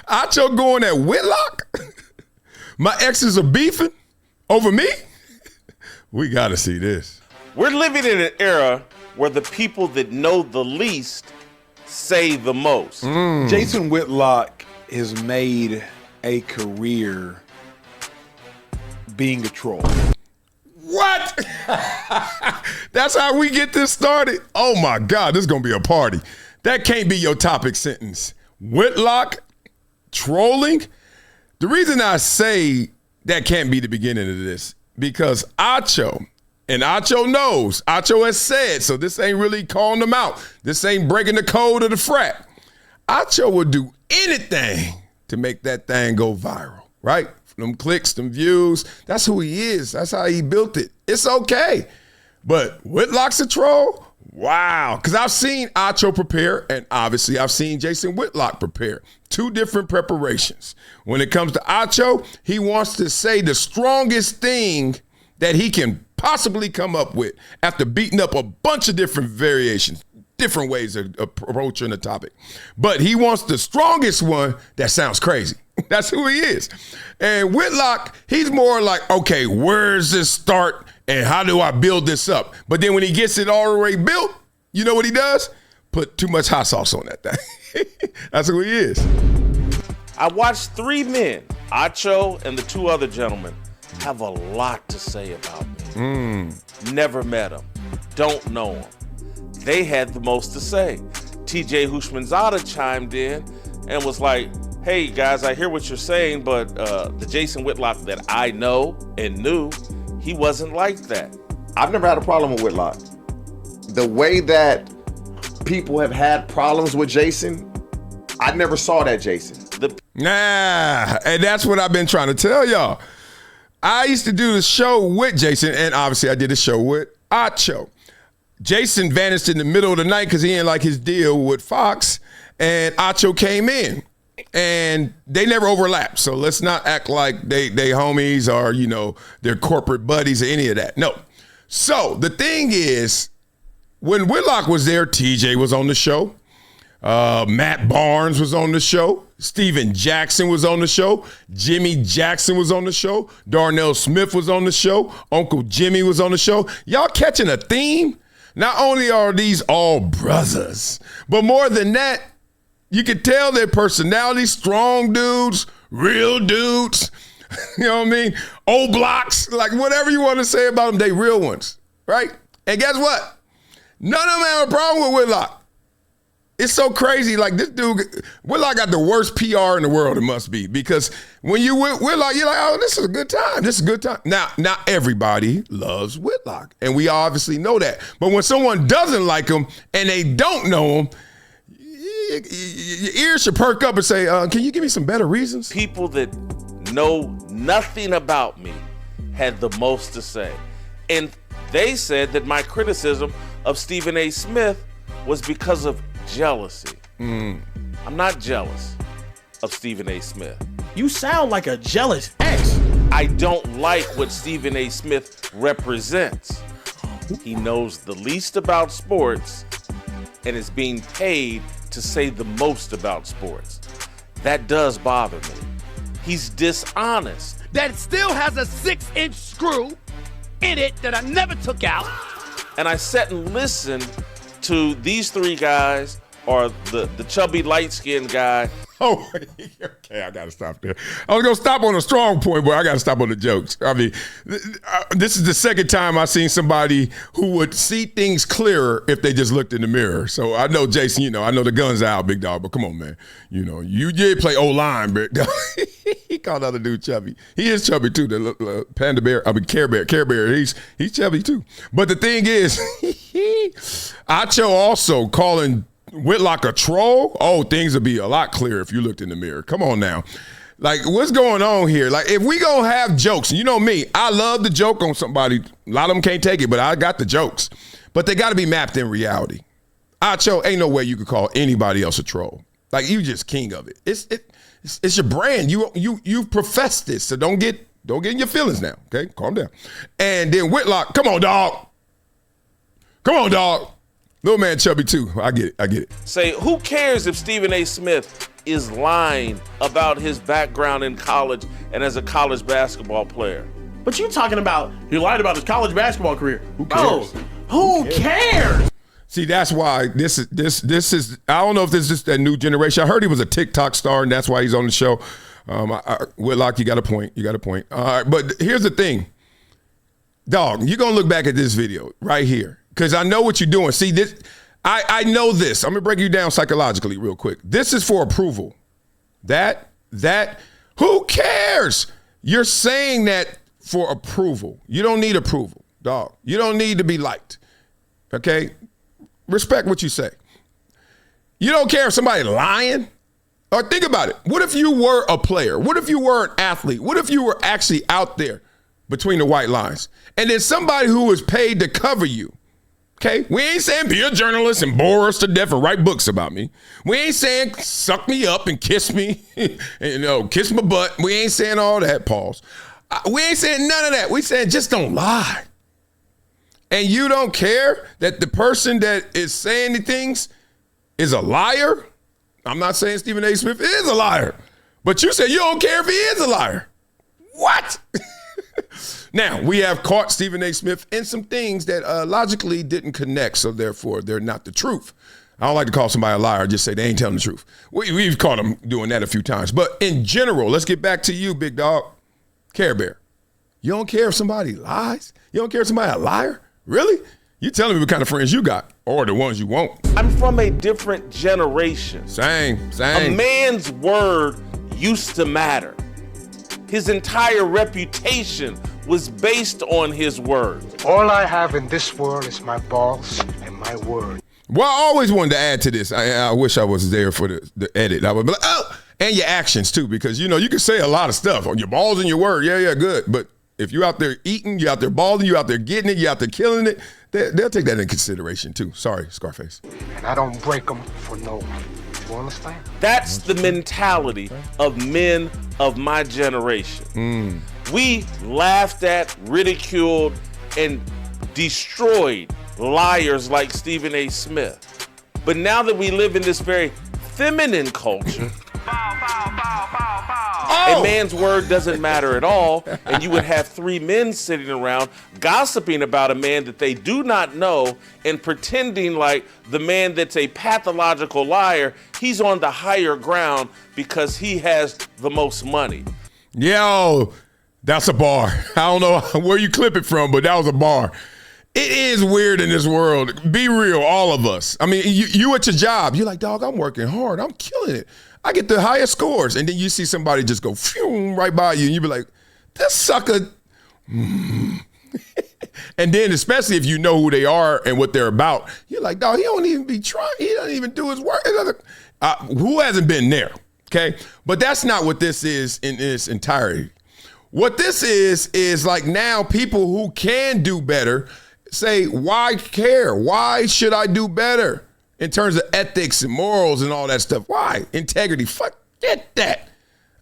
Acho going at Whitlock? My exes are beefing over me? We got to see this. We're living in an era where the people that know the least say the most. Jason Whitlock has made a career being a troll. What? That's how we get this started? Oh my God, this is going to be a party. That can't be your topic sentence. Whitlock trolling? The reason I say that can't be the beginning of this, because Acho, and Acho knows, Acho has said, so this ain't really calling them out. This ain't breaking the code of the frat. Acho would do anything to make that thing go viral, right? Them clicks, them views, that's who he is. That's how he built it. It's okay. But Whitlock's a troll? Wow. Because I've seen Acho prepare, and obviously I've seen Jason Whitlock prepare. Two different preparations. When it comes to Acho, he wants to say the strongest thing that he can possibly come up with after beating up a bunch of different variations, different ways of approaching the topic. But he wants the strongest one that sounds crazy. That's who he is. And Whitlock, he's more like, okay, where does this start and how do I build this up? But then when he gets it already built, you know what he does? Put too much hot sauce on that thing. That's who he is. I watched three men, Acho and the two other gentlemen, have a lot to say about me. Never met them. Don't know them. They had the most to say. TJ Hushmanzada chimed in and was like, hey guys, I hear what you're saying, but the Jason Whitlock that I know and knew, he wasn't like that. I've never had a problem with Whitlock. The way that people have had problems with Jason, I never saw that Jason. And that's what I've been trying to tell y'all. I used to do the show with Jason, and obviously I did a show with Acho. Jason vanished in the middle of the night because he didn't like his deal with Fox, and Acho came in. And they never overlapped, so let's not act like they homies or, you know, they're corporate buddies or any of that. No. So the thing is, when Whitlock was there, TJ was on the show. Matt Barnes was on the show. Steven Jackson was on the show. Jimmy Jackson was on the show. Darnell Smith was on the show. Uncle Jimmy was on the show. Y'all catching a theme? Not only are these all brothers, but more than that, you can tell their personalities, strong dudes, real dudes, you know what I mean? Old blocks, like whatever you want to say about them, they real ones, right? And guess what? None of them have a problem with Whitlock. It's so crazy, like this dude, Whitlock got the worst PR in the world, it must be, because when you with Whitlock, you're like, oh, this is a good time, this is a good time. Now, not everybody loves Whitlock, and we obviously know that. But when someone doesn't like him and they don't know him, your ears should perk up and say, can you give me some better reasons? People that know nothing about me had the most to say. And they said that my criticism of Stephen A. Smith was because of jealousy. I'm not jealous of Stephen A. Smith. You sound like a jealous ex. I don't like what Stephen A. Smith represents. He knows the least about sports and is being paid to say the most about sports. That does bother me. He's dishonest. That still has a 6-inch screw in it that I never took out. And I sat and listened to these three guys, or the chubby light-skinned guy. Oh, okay, I gotta stop there. I was gonna stop on a strong point, but I gotta stop on the jokes. I mean, this is the second time I've seen somebody who would see things clearer if they just looked in the mirror. So I know, Jason, you know, I know the gun's out, big dog, but come on, man. You know, you did play O-line, big dog. He called the other dude chubby. He is chubby too, the panda bear, Care Bear, he's chubby too. But the thing is, Acho also calling Whitlock a troll? Oh, things would be a lot clearer if you looked in the mirror. Come on now. Like, what's going on here? Like, if we gonna have jokes, you know me, I love to joke on somebody. A lot of them can't take it, but I got the jokes. But they got to be mapped in reality. Acho, ain't no way you could call anybody else a troll. Like, you just king of it. It's your brand. You profess this, so don't get in your feelings now. Okay, calm down. And then Whitlock, come on, dog. Little man chubby too. I get it. Say, who cares if Stephen A. Smith is lying about his background in college and as a college basketball player? But you talking about he lied about his college basketball career. Who cares? Who cares? See, that's why this is. I don't know if this is just that new generation. I heard he was a TikTok star, and that's why he's on the show. Whitlock, you got a point. All right, but here's the thing, dog. You're gonna look back at this video right here because I know what you're doing. See this. I know this. I'm gonna break you down psychologically real quick. This is for approval. That. Who cares? You're saying that for approval. You don't need approval, dog. You don't need to be liked. Okay. Respect what you say. You don't care if somebody lying? Or think about it. What if you were a player? What if you were an athlete? What if you were actually out there between the white lines? And then somebody who was paid to cover you. Okay? We ain't saying be a journalist and bore us to death and write books about me. We ain't saying suck me up and kiss me, and, kiss my butt. We ain't saying all that, pause. We ain't saying none of that. We saying just don't lie. And you don't care that the person that is saying the things is a liar? I'm not saying Stephen A. Smith is a liar, but you said you don't care if he is a liar. What? Now, we have caught Stephen A. Smith in some things that logically didn't connect, so therefore they're not the truth. I don't like to call somebody a liar, just say they ain't telling the truth. We've caught him doing that a few times. But in general, let's get back to you, big dog. Care Bear. You don't care if somebody lies? You don't care if somebody's a liar? Really? You telling me what kind of friends you got, or the ones you won't. I'm from a different generation. Same. A man's word used to matter. His entire reputation was based on his word. All I have in this world is my balls and my word. Well, I always wanted to add to this. I wish I was there for the edit. I would be like, oh, and your actions too, because you can say a lot of stuff on your balls and your word. Yeah, good. But if you're out there eating, you're out there balling, you're out there getting it, you're out there killing it, they'll take that into consideration too. Sorry, Scarface. And I don't break them for no one. You understand? That's the mentality of men of my generation. We laughed at, ridiculed, and destroyed liars like Stephen A. Smith. But now that we live in this very feminine culture, a man's word doesn't matter at all, and you would have three men sitting around gossiping about a man that they do not know and pretending like the man that's a pathological liar, he's on the higher ground because he has the most money. Yo, that's a bar. I don't know where you clip it from, but that was a bar. It is weird in this world. Be real, all of us. I mean, you at your job, you're like, dog, I'm working hard. I'm killing it. I get the highest scores. And then you see somebody just go phew, right by you, and you be like, this sucker. And then especially if you know who they are and what they're about, you're like, dog, he don't even be trying. He doesn't even do his work. Who hasn't been there, okay? But that's not what this is in its entirety. What this is like now people who can do better say, why care? Why should I do better in terms of ethics and morals and all that stuff? Why? Integrity. Forget that.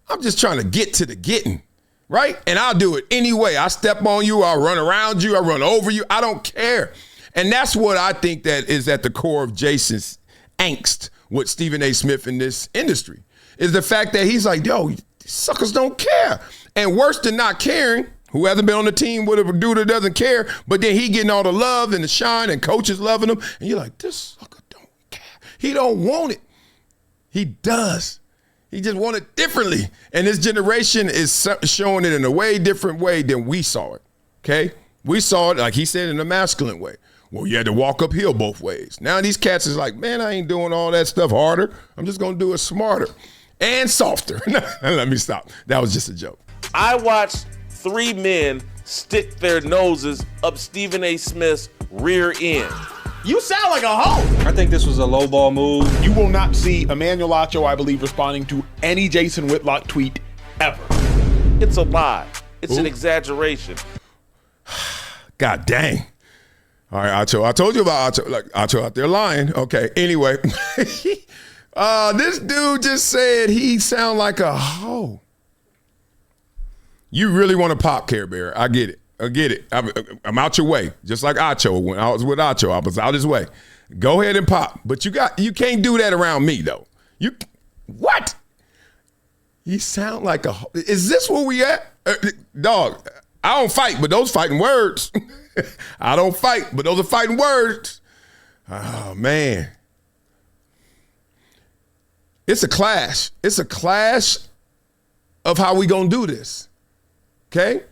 I'm just trying to get to the getting, right? And I'll do it anyway. I step on you. I'll run around you. I run over you. I don't care. And that's what I think that is at the core of Jason's angst with Stephen A. Smith in this industry, is the fact that he's like, yo, these suckers don't care. And worse than not caring, who hasn't been on the team with a dude that doesn't care, but then he getting all the love and the shine and coaches loving him. And you're like, this sucker don't care. He don't want it. He does. He just want it differently. And this generation is showing it in a way different way than we saw it, okay? We saw it, like he said, in a masculine way. Well, you had to walk uphill both ways. Now these cats is like, man, I ain't doing all that stuff harder. I'm just going to do it smarter and softer. Let me stop. That was just a joke. I watched three men stick their noses up Stephen A. Smith's rear end. You sound like a hoe. I think this was a low ball move. You will not see Emmanuel Acho, I believe, responding to any Jason Whitlock tweet ever. It's a lie. It's an exaggeration. God dang. All right, Acho. I told you about Acho. Like, Acho out there lying. Okay, anyway. This dude just said he sound like a hoe. You really want to pop, Care Bear. I get it. I'm out your way. Just like Acho. When I was with Acho, I was out his way. Go ahead and pop. But you can't do that around me, though. What? You sound like is this where we at? Dog, I don't fight, but those fighting words. I don't fight, but those are fighting words. Oh, man. It's a clash. It's a clash of how we gonna do this, okay?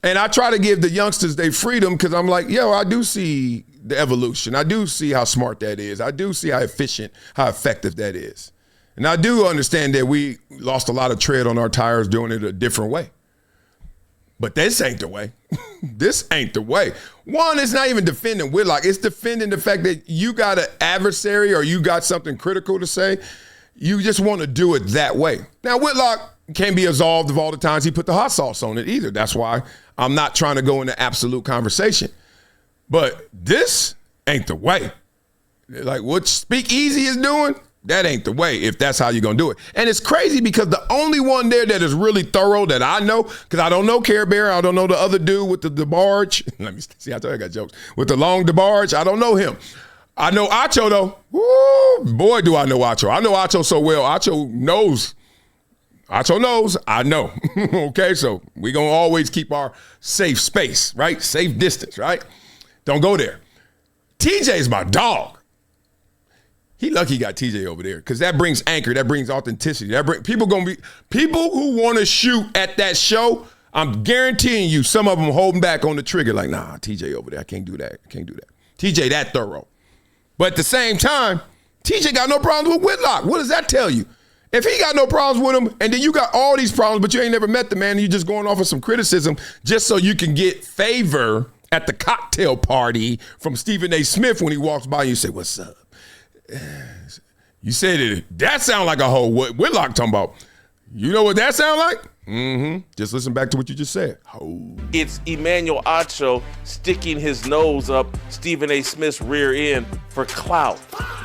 And I try to give the youngsters their freedom because I'm like, yo, I do see the evolution. I do see how smart that is. I do see how efficient, how effective that is. And I do understand that we lost a lot of tread on our tires doing it a different way. But this ain't the way. This ain't the way. One, it's not even defending Whitlock. It's defending the fact that you got an adversary or you got something critical to say. You just want to do it that way. Now, Whitlock can't be absolved of all the times he put the hot sauce on it either. That's why I'm not trying to go into absolute conversation. But this ain't the way. Like what SpeakEasy is doing, that ain't the way if that's how you're going to do it. And it's crazy because the only one there that is really thorough that I know, because I don't know Care Bear, I don't know the other dude with the DeBarge. Let me see, I told you I got jokes. With the long DeBarge, I don't know him. I know Acho, though. Woo, boy, do I know Acho. I know Acho so well. Acho knows. Acho knows. I know. Okay, so we're going to always keep our safe space, right? Safe distance, right? Don't go there. TJ's my dog. He lucky he got TJ over there because that brings anchor. That brings authenticity. People who want to shoot at that show, I'm guaranteeing you some of them holding back on the trigger like, nah, TJ over there. I can't do that. TJ that thorough. But at the same time, TJ got no problems with Whitlock. What does that tell you? If he got no problems with him, and then you got all these problems, but you ain't never met the man, and you just going off of some criticism just so you can get favor at the cocktail party from Stephen A. Smith when he walks by and you say, what's up? You said it. That sound like a whole Whitlock talking about. You know what that sound like? Mm-hmm. Just listen back to what you just said. Oh. It's Emmanuel Acho sticking his nose up Stephen A. Smith's rear end for clout.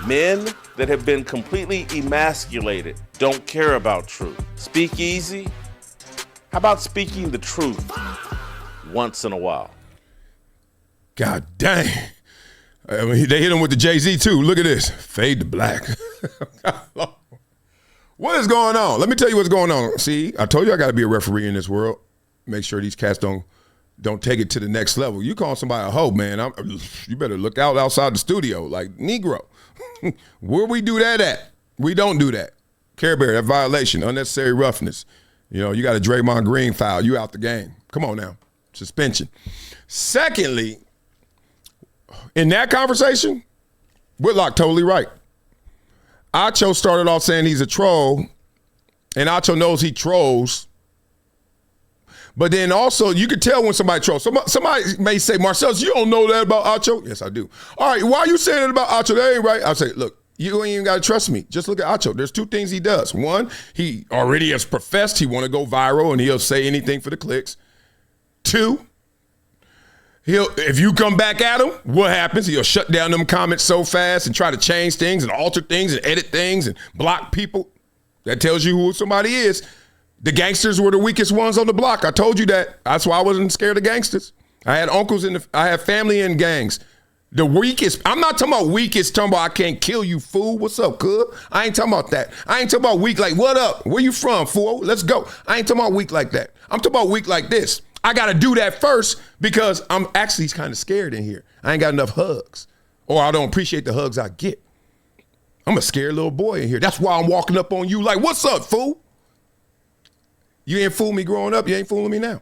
Men that have been completely emasculated don't care about truth. SpeakEasy? How about speaking the truth once in a while? God dang. I mean, they hit him with the Jay-Z too. Look at this. Fade to black. What is going on? Let me tell you what's going on. See, I told you I got to be a referee in this world. Make sure these cats don't take it to the next level. You call somebody a hoe, man, you better look out outside the studio like Negro. Where we do that at? We don't do that. Care Bear, that violation, unnecessary roughness. You know, you got a Draymond Green foul. You out the game. Come on now. Suspension. Secondly, in that conversation, Whitlock totally right. Acho started off saying he's a troll, and Acho knows he trolls. But then also, you can tell when somebody trolls. Somebody may say, Marcellus, you don't know that about Acho? Yes, I do. All right, why are you saying it about Acho? That ain't right. I'll say, look, you ain't even got to trust me. Just look at Acho. There's two things he does. One, he already has professed he want to go viral, and he'll say anything for the clicks. Two, if you come back at him, what happens? He'll shut down them comments so fast and try to change things and alter things and edit things and block people. That tells you who somebody is. The gangsters were the weakest ones on the block. I told you that. That's why I wasn't scared of gangsters. I had uncles I had family in gangs. The weakest, I'm not talking about weakest, talking about I can't kill you, fool. What's up, cuz? I ain't talking about that. I ain't talking about weak like, what up? Where you from, fool? Let's go. I ain't talking about weak like that. I'm talking about weak like this. I got to do that first because I'm actually kind of scared in here. I ain't got enough hugs, or I don't appreciate the hugs I get. I'm a scared little boy in here. That's why I'm walking up on you like, what's up, fool? You ain't fooled me growing up. You ain't fooling me now.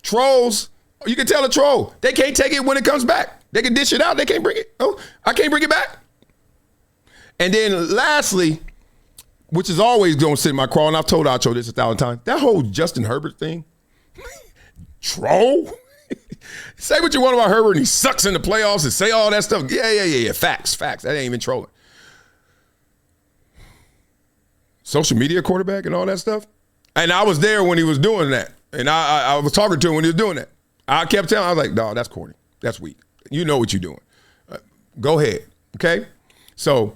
Trolls, you can tell a troll. They can't take it when it comes back. They can dish it out. They can't bring it. Oh, I can't bring it back. And then lastly, which is always going to sit in my craw, and I've told Acho this 1,000 times, that whole Justin Herbert thing, troll? Say what you want about Herbert and he sucks in the playoffs and say all that stuff. Yeah. Facts. That ain't even trolling. Social media quarterback and all that stuff. And I was there when he was doing that. And I was talking to him when he was doing that. I kept telling him, I was like, dawg, that's corny. That's weak. You know what you're doing. Go ahead. Okay? So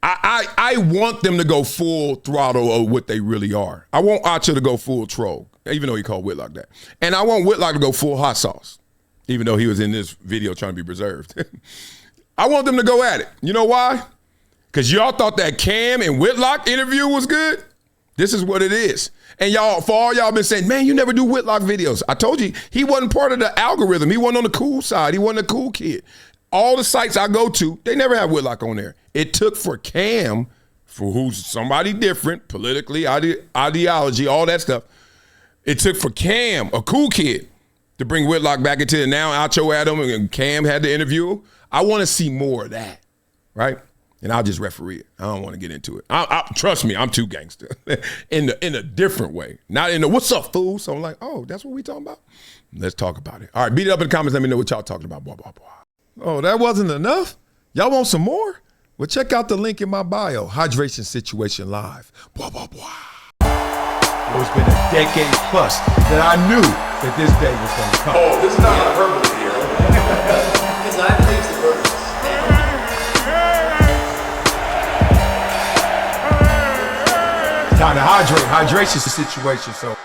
I want them to go full throttle of what they really are. I want Acho to go full troll, even though he called Whitlock that. And I want Whitlock to go full hot sauce. even though he was in this video trying to be preserved. I want them to go at it. You know why? Because y'all thought that Cam and Whitlock interview was good. This is what it is. And y'all, for all y'all been saying, man, you never do Whitlock videos. I told you, he wasn't part of the algorithm. He wasn't on the cool side. He wasn't a cool kid. All the sites I go to, they never have Whitlock on there. It took for Cam, for who's somebody different, politically, ideology, all that stuff. It took for Cam, a cool kid, to bring Whitlock back into it. Now Acho had him and Cam had to interview him. I want to see more of that, right? And I'll just referee it. I don't want to get into it. Trust me, I'm too gangster in a different way. Not in the what's up, fool? So I'm like, oh, that's what we talking about? Let's talk about it. All right, beat it up in the comments. Let me know what y'all talking about. Blah, blah, blah. Oh, that wasn't enough? Y'all want some more? Well, check out the link in my bio. Hydration Situation Live. Blah, blah, blah. It's been a decade plus that I knew that this day was going to come. Oh, this is not hyperbole here. Because I believe it's the purpose. Time to hydrate. Hydration situation. So